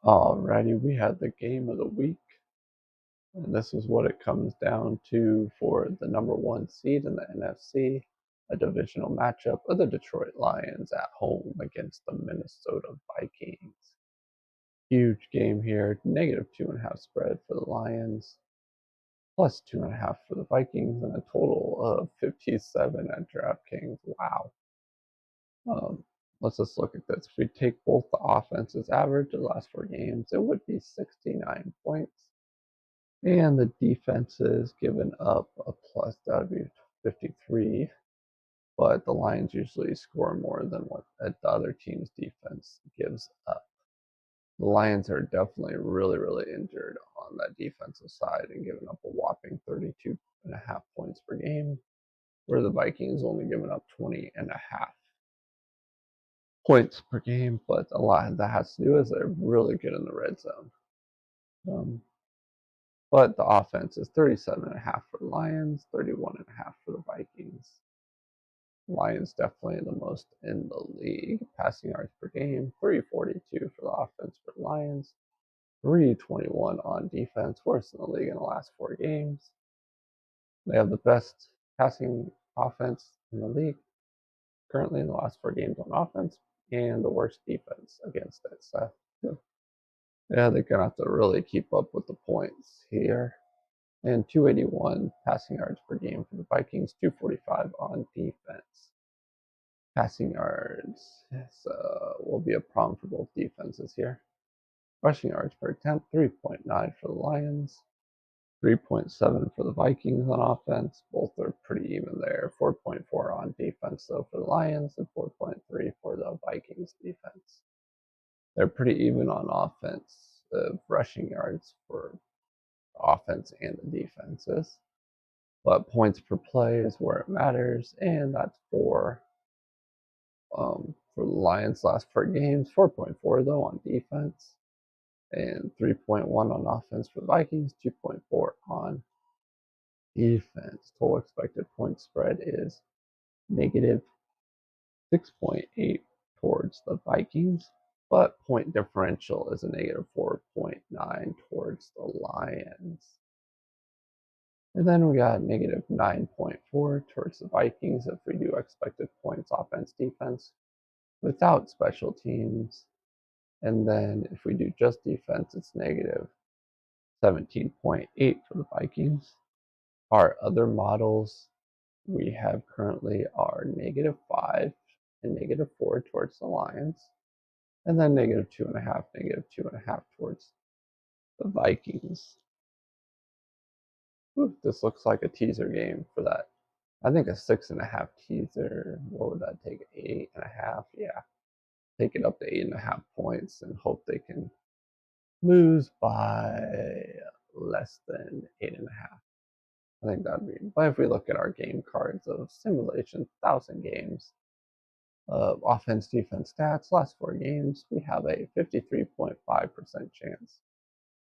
Alrighty, we had the game of the week, and this is what it comes down to for the number one seed in the NFC, a divisional matchup of the Detroit Lions at home against the Minnesota Vikings. Huge game here, -2.5 spread for the Lions, +2.5 for the Vikings, and a total of 57 at DraftKings. Wow. Um, let's just look at this. If we take both the offenses average of the last 4 games, it would be 69 points. And the defense is given up a plus, that would be 53. But the Lions usually score more than what the other team's defense gives up. The Lions are definitely really injured on that defensive side and giving up a whopping 32.5 points per game, where the Vikings only giving up 20.5 points per game. But a lot of that has to do is they're really good in the red zone. But the offense is 37.5 for the Lions, 31.5 for the Vikings. Lions definitely the most in the league. Passing yards per game, 342 for the offense for the Lions, 321 on defense, worst in the league in the last 4 games. They have the best passing offense in the league currently in the last 4 games on offense, and the worst defense against it. So, yeah, they're going to have to really keep up with the points here. And 281 passing yards per game for the Vikings, 245 on defense. Passing yards will be a problem for both defenses here. Rushing yards per attempt, 3.9 for the Lions, 3.7 for the Vikings on offense. Both are pretty even there. 4.4 on defense, though, for the Lions, and 4.3 for the Vikings defense. They're pretty even on offense, rushing yards for offense and the defenses. But points per play is where it matters, and that's for the Lions last 4 games, 4.4 though on defense, and 3.1 on offense for the Vikings, 2.4 on defense. Total expected point spread is -6.8 towards the Vikings, but point differential is a -4.9 towards the Lions. And then we got -9.4 towards the Vikings if we do expected points, offense, defense, without special teams. And then if we do just defense, it's -17.8 for the Vikings. Our other models we have currently are -5 and -4 towards the Lions, and then -2.5, -2.5 towards the Vikings. Ooh, this looks like a teaser game for that. I think a 6.5 teaser. What would that take? 8.5. Yeah, take it up to 8.5 points and hope they can lose by less than 8.5. I think that'd be. But if we look at our game cards of simulation, 1,000 games of offense, defense stats, last 4 games, we have a 53.5% chance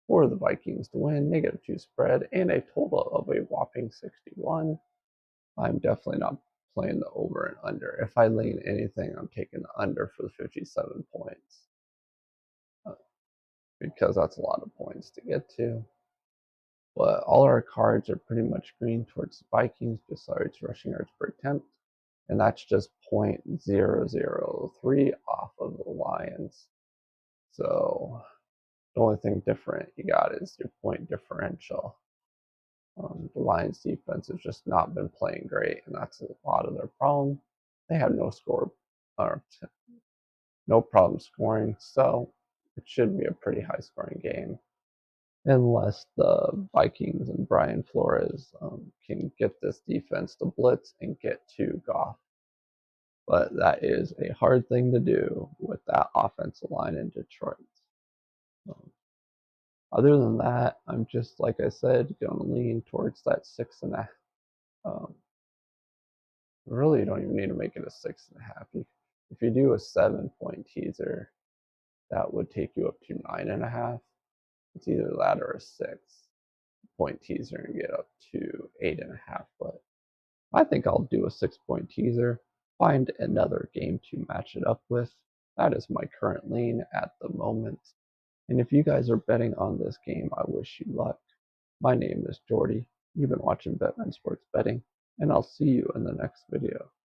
for the Vikings to win, -2 spread, and a total of a whopping 61. I'm definitely not playing the over and under. If I lean anything, I'm taking the under for the 57 points because that's a lot of points to get to. But all our cards are pretty much green towards the Vikings besides rushing yards per attempt, and that's just 0.003 off of the Lions. So the only thing different you got is your point differential. The Lions defense has just not been playing great, and that's a lot of their problem. They have no problem scoring, so it should be a pretty high scoring game, unless the Vikings and Brian Flores can get this defense to blitz and get to Goff. But that is a hard thing to do with that offensive line in Detroit. Um, Other than that, I'm just, like I said, going to lean towards that 6.5. Really, you don't even need to make it a 6.5. If you do a 7-point teaser, that would take you up to 9.5. It's either that or a 6-point teaser and get up to 8.5. But I think I'll do a 6-point teaser, find another game to match it up with. That is my current lean at the moment. And if you guys are betting on this game, I wish you luck. My name is Jordy. You've been watching Betman Sports Betting, and I'll see you in the next video.